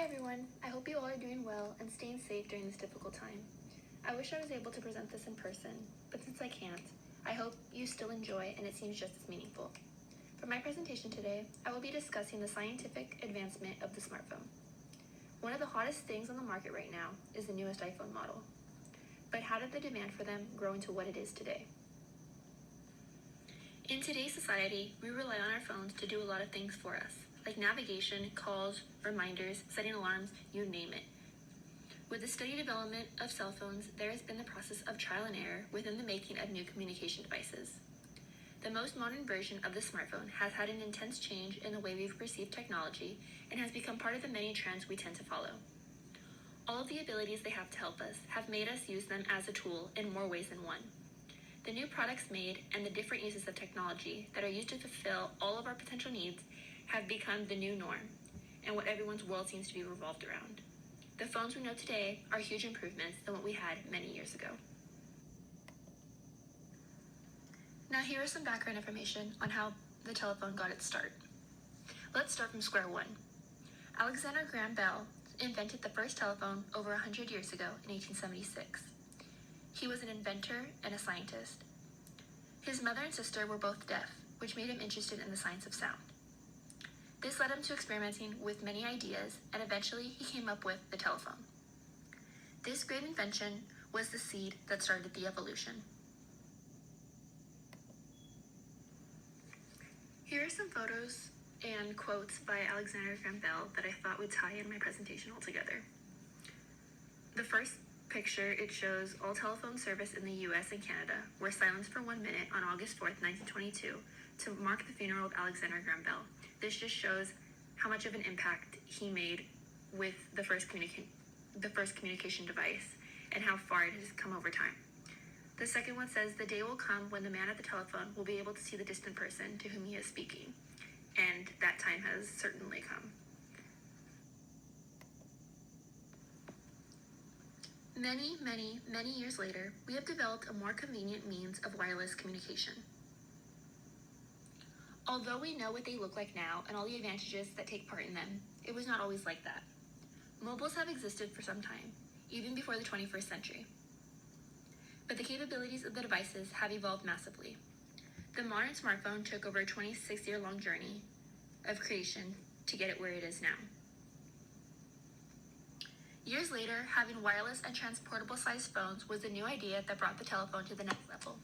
Hi everyone, I hope you all are doing well and staying safe during this difficult time. I wish I was able to present this in person, but since I can't, I hope you still enjoy and it seems just as meaningful. For my presentation today, I will be discussing the scientific advancement of the smartphone. One of the hottest things on the market right now is the newest iPhone model. But how did the demand for them grow into what it is today? In today's society, we rely on our phones to do a lot of things for us, like navigation, calls, reminders, setting alarms, you name it. With the steady development of cell phones, there has been the process of trial and error within the making of new communication devices. The most modern version of the smartphone has had an intense change in the way we've perceived technology and has become part of the many trends we tend to follow. All of the abilities they have to help us have made us use them as a tool in more ways than one. The new products made and the different uses of technology that are used to fulfill all of our potential needs have become the new norm and what everyone's world seems to be revolved around. The phones we know today are huge improvements than what we had many years ago. Now here is some background information on how the telephone got its start. Let's start from square one. Alexander Graham Bell invented the first telephone over 100 years ago in 1876. He was an inventor and a scientist. His mother and sister were both deaf, which made him interested in the science of sound. This led him to experimenting with many ideas, and eventually he came up with the telephone. This great invention was the seed that started the evolution. Here are some photos and quotes by Alexander Graham Bell that I thought would tie in my presentation all together. The first picture, it shows all telephone service in the US and Canada were silenced for 1 minute on August 4th, 1922 to mark the funeral of Alexander Graham Bell. This just shows how much of an impact he made with the first communication device and how far it has come over time. The second one says, the day will come when the man at the telephone will be able to see the distant person to whom he is speaking. And that time has certainly come. Many years later, we have developed a more convenient means of wireless communication. Although we know what they look like now and all the advantages that take part in them, it was not always like that. Mobiles have existed for some time, even before the 21st century. But the capabilities of the devices have evolved massively. The modern smartphone took over a 26-year-long journey of creation to get it where it is now. Years later, having wireless and transportable sized phones was the new idea that brought the telephone to the next level.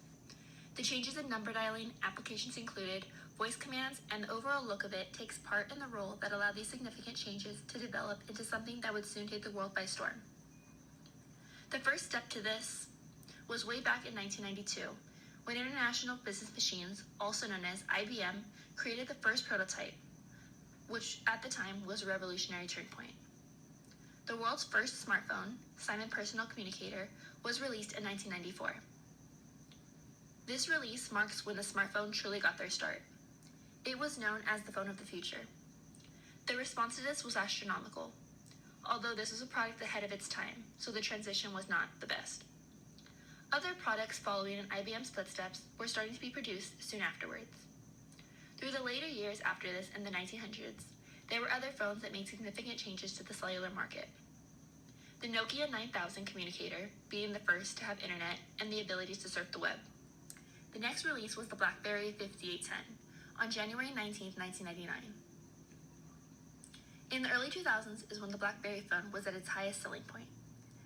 The changes in number dialing, applications included, voice commands, and the overall look of it takes part in the role that allowed these significant changes to develop into something that would soon take the world by storm. The first step to this was way back in 1992, when International Business Machines, also known as IBM, created the first prototype, which at the time was a revolutionary turning point. The world's first smartphone, Simon Personal Communicator, was released in 1994. This release marks when the smartphone truly got their start. It was known as the phone of the future. The response to this was astronomical, although this was a product ahead of its time, so the transition was not the best. Other products following in IBM's footsteps were starting to be produced soon afterwards. Through the later years after this in the 1900s, there were other phones that made significant changes to the cellular market. The Nokia 9000 communicator being the first to have internet and the abilities to surf the web. The next release was the BlackBerry 5810 on January 19, 1999. In the early 2000s is when the BlackBerry phone was at its highest selling point.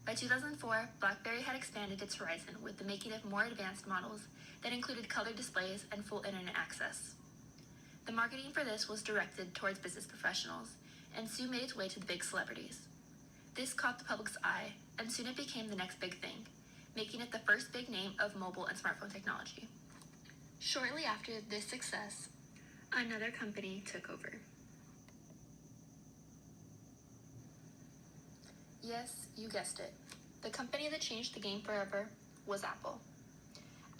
By 2004, BlackBerry had expanded its horizon with the making of more advanced models that included color displays and full internet access. The marketing for this was directed towards business professionals and soon made its way to the big celebrities. This caught the public's eye, and soon it became the next big thing, making it the first big name of mobile and smartphone technology. Shortly after this success, another company took over. Yes, you guessed it. The company that changed the game forever was Apple.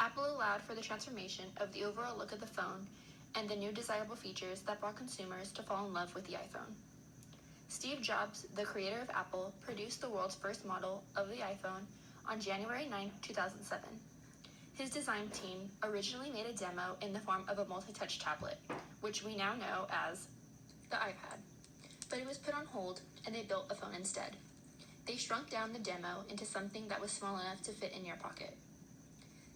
Apple allowed for the transformation of the overall look of the phone and the new desirable features that brought consumers to fall in love with the iPhone. Steve Jobs, the creator of Apple, produced the world's first model of the iPhone on January 9, 2007. His design team originally made a demo in the form of a multi-touch tablet, which we now know as the iPad. But it was put on hold, and they built a phone instead. They shrunk down the demo into something that was small enough to fit in your pocket.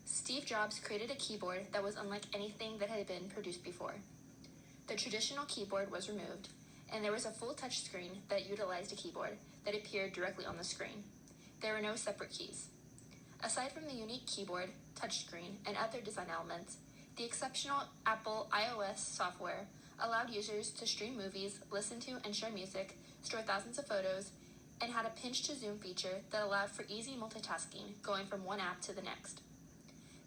Steve Jobs created a keyboard that was unlike anything that had been produced before. The traditional keyboard was removed, and there was a full touch screen that utilized a keyboard that appeared directly on the screen. There were no separate keys. Aside from the unique keyboard, touchscreen, and other design elements, the exceptional Apple iOS software allowed users to stream movies, listen to and share music, store thousands of photos, and had a pinch to zoom feature that allowed for easy multitasking, going from one app to the next.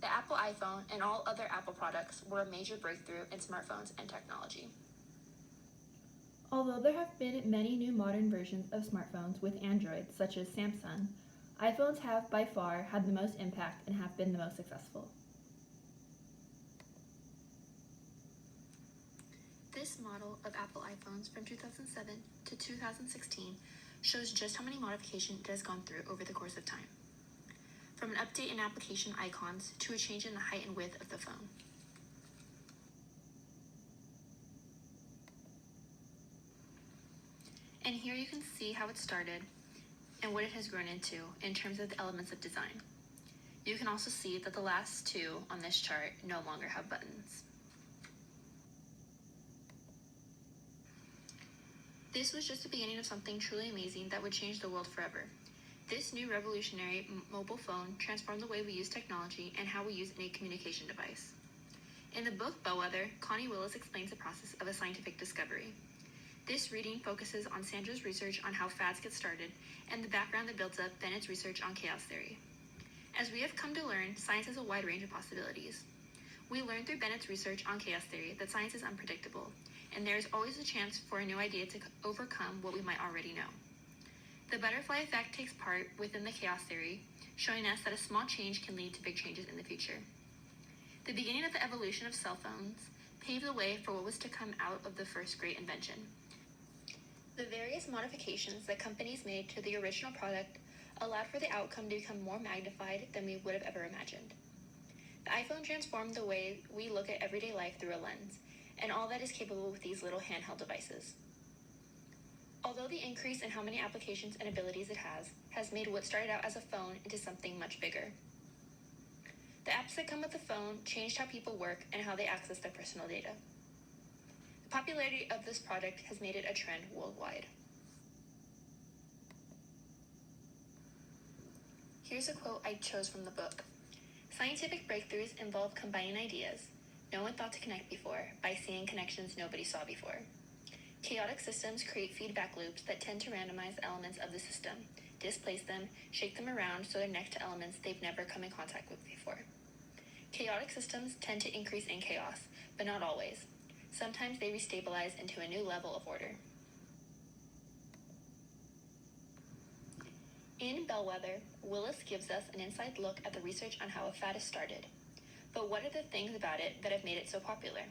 The Apple iPhone and all other Apple products were a major breakthrough in smartphones and technology. Although there have been many new modern versions of smartphones with Android, such as Samsung, iPhones have by far had the most impact and have been the most successful. This model of Apple iPhones from 2007 to 2016 shows just how many modifications it has gone through over the course of time. From an update in application icons to a change in the height and width of the phone. And here you can see how it started and what it has grown into in terms of the elements of design. You can also see that the last two on this chart no longer have buttons. This was just the beginning of something truly amazing that would change the world forever. This new revolutionary mobile phone transformed the way we use technology and how we use any communication device. In the book Bellwether, Connie Willis explains the process of a scientific discovery. This reading focuses on Sandra's research on how fads get started and the background that builds up Bennett's research on chaos theory. As we have come to learn, science has a wide range of possibilities. We learned through Bennett's research on chaos theory that science is unpredictable, and there is always a chance for a new idea to overcome what we might already know. The butterfly effect takes part within the chaos theory, showing us that a small change can lead to big changes in the future. The beginning of the evolution of cell phones paved the way for what was to come out of the first great invention. The various modifications that companies made to the original product allowed for the outcome to become more magnified than we would have ever imagined. The iPhone transformed the way we look at everyday life through a lens, and all that is capable with these little handheld devices. Although the increase in how many applications and abilities it has made what started out as a phone into something much bigger. The apps that come with the phone changed how people work and how they access their personal data. The popularity of this product has made it a trend worldwide. Here's a quote I chose from the book. Scientific breakthroughs involve combining ideas no one thought to connect before by seeing connections nobody saw before. Chaotic systems create feedback loops that tend to randomize the elements of the system, displace them, shake them around so they're next to elements they've never come in contact with before. Chaotic systems tend to increase in chaos, but not always. Sometimes they restabilize into a new level of order. In Bellwether, Willis gives us an inside look at the research on how a fad is started. But what are the things about it that have made it so popular?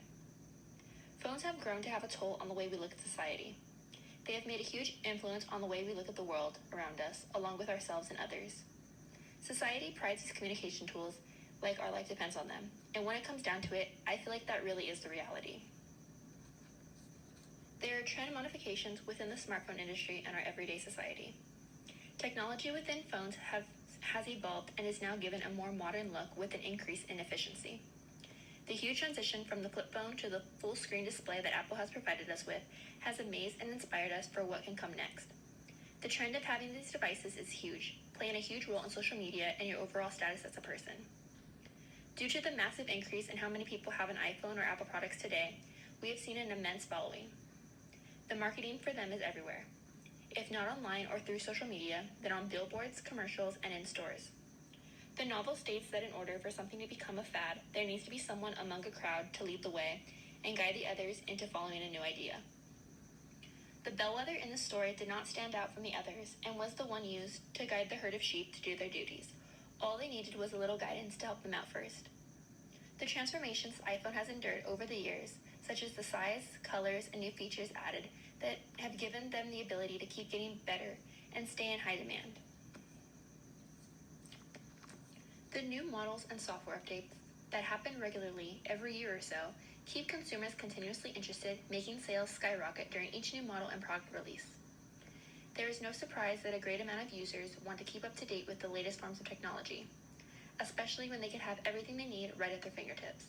Phones have grown to have a toll on the way we look at society. They have made a huge influence on the way we look at the world around us, along with ourselves and others. Society prides these communication tools like our life depends on them, and when it comes down to it, I feel like that really is the reality. There are trend modifications within the smartphone industry and our everyday society. Technology within phones has evolved and is now given a more modern look with an increase in efficiency. The huge transition from the flip phone to the full screen display that Apple has provided us with has amazed and inspired us for what can come next. The trend of having these devices is huge, playing a huge role in social media and your overall status as a person. Due to the massive increase in how many people have an iPhone or Apple products today, we have seen an immense following. The marketing for them is everywhere. If not online or through social media, then on billboards, commercials, and in stores. The novel states that in order for something to become a fad, there needs to be someone among a crowd to lead the way and guide the others into following a new idea. The bellwether in the story did not stand out from the others and was the one used to guide the herd of sheep to do their duties. All they needed was a little guidance to help them out first. The transformations iPhone has endured over the years, such as the size, colors, and new features added that have given them the ability to keep getting better and stay in high demand. The new models and software updates that happen regularly every year or so keep consumers continuously interested, making sales skyrocket during each new model and product release. There is no surprise that a great amount of users want to keep up to date with the latest forms of technology, especially when they can have everything they need right at their fingertips.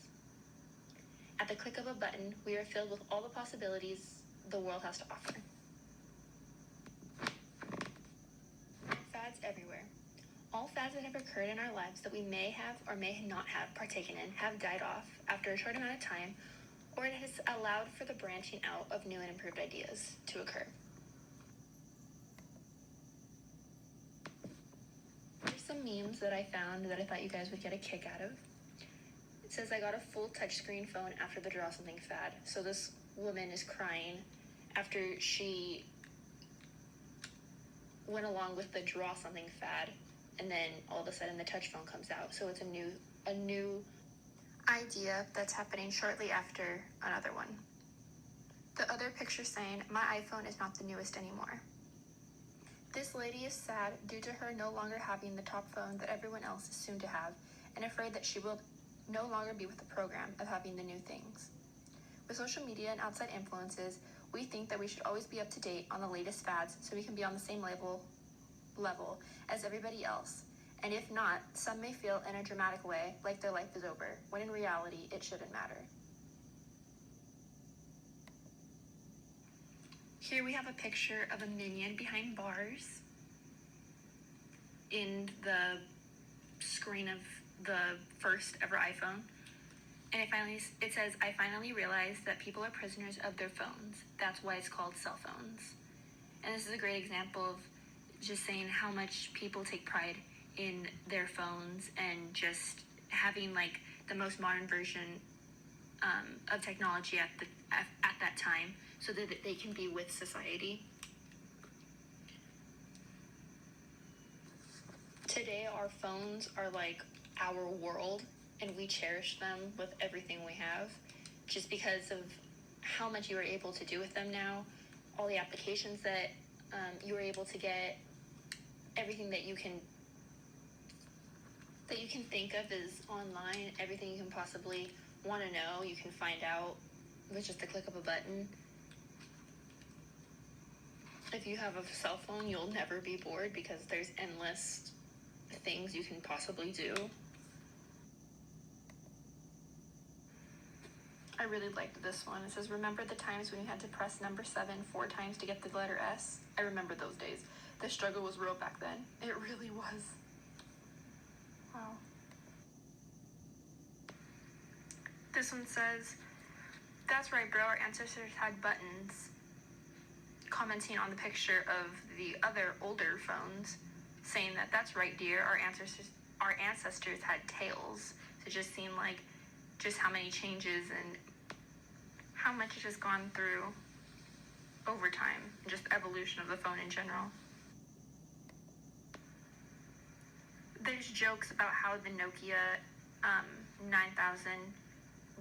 At the click of a button, we are filled with all the possibilities the world has to offer. Fads everywhere. All fads that have occurred in our lives that we may have or may not have partaken in have died off after a short amount of time, or it has allowed for the branching out of new and improved ideas to occur. Here's some memes that I found that I thought you guys would get a kick out of. It says, I got a full touchscreen phone after the draw something fad. So this woman is crying after she went along with the draw something fad, and then all of a sudden the touch phone comes out. So it's a new idea that's happening shortly after another one. The other picture saying, my iPhone is not the newest anymore. This lady is sad due to her no longer having the top phone that everyone else is soon to have, and afraid that she will no longer be with the program of having the new things. With social media and outside influences, we think that we should always be up to date on the latest fads so we can be on the same level as everybody else. And if not, some may feel in a dramatic way like their life is over, when in reality, it shouldn't matter. Here we have a picture of a minion behind bars in the screen of the first ever iPhone. And it says, I finally realized that people are prisoners of their phones. That's why it's called cell phones. And this is a great example of just saying how much people take pride in their phones and just having like the most modern version of technology at that time so that they can be with society. Today, our phones are like our world, and we cherish them with everything we have just because of how much you are able to do with them now, all the applications that you are able to get, everything that you can think of is online. Everything you can possibly want to know, you can find out with just the click of a button. If you have a cell phone, you'll never be bored because there's endless things you can possibly do. I really liked this one. It says, remember the times when you had to press number 7 4 times to get the letter S? I remember those days. The struggle was real back then. It really was. Wow. This one says, that's right, bro, our ancestors had buttons. Commenting on the picture of the other older phones, saying that that's right, dear, our ancestors had tails. So just seemed like just how many changes and how much it has gone through over time, and just evolution of the phone in general. There's jokes about how the Nokia 9000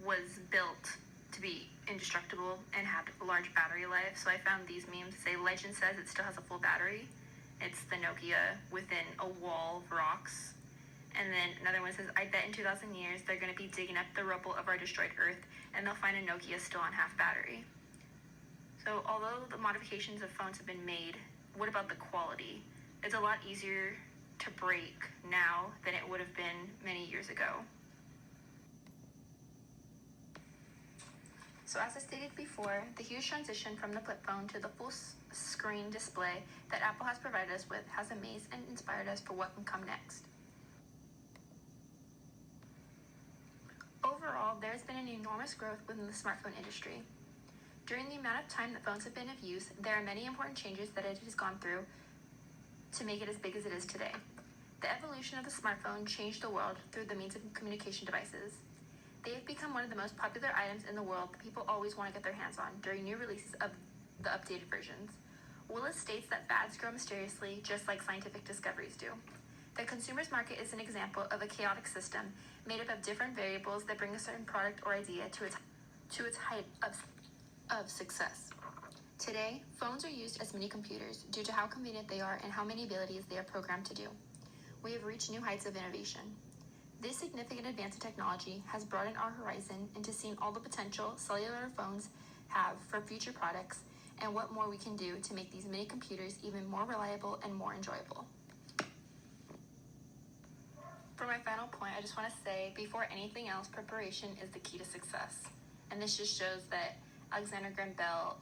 was built to be indestructible and had a large battery life. So I found these memes that say, legend says it still has a full battery. It's the Nokia within a wall of rocks. And then another one says, I bet in 2,000 years they're going to be digging up the rubble of our destroyed Earth and they'll find a Nokia still on half battery. So although the modifications of phones have been made, what about the quality? It's a lot easier to break now than it would have been many years ago. So as I stated before, the huge transition from the flip phone to the full screen display that Apple has provided us with has amazed and inspired us for what can come next. Overall, there has been an enormous growth within the smartphone industry. During the amount of time that phones have been of use, there are many important changes that it has gone through to make it as big as it is today. The evolution of the smartphone changed the world through the means of communication devices. They have become one of the most popular items in the world that people always want to get their hands on during new releases of the updated versions. Willis states that fads grow mysteriously, just like scientific discoveries do. The consumer's market is an example of a chaotic system made up of different variables that bring a certain product or idea to its height of success. Today, phones are used as mini computers due to how convenient they are and how many abilities they are programmed to do. We have reached new heights of innovation. This significant advance in technology has broadened our horizon into seeing all the potential cellular phones have for future products and what more we can do to make these mini computers even more reliable and more enjoyable. For my final point, I just want to say, before anything else, preparation is the key to success. And this just shows that Alexander Graham Bell,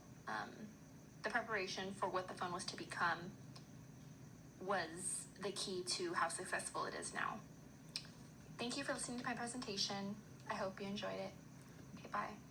the preparation for what the phone was to become, was the key to how successful it is now. Thank you for listening to my presentation. I hope you enjoyed it. Okay, bye.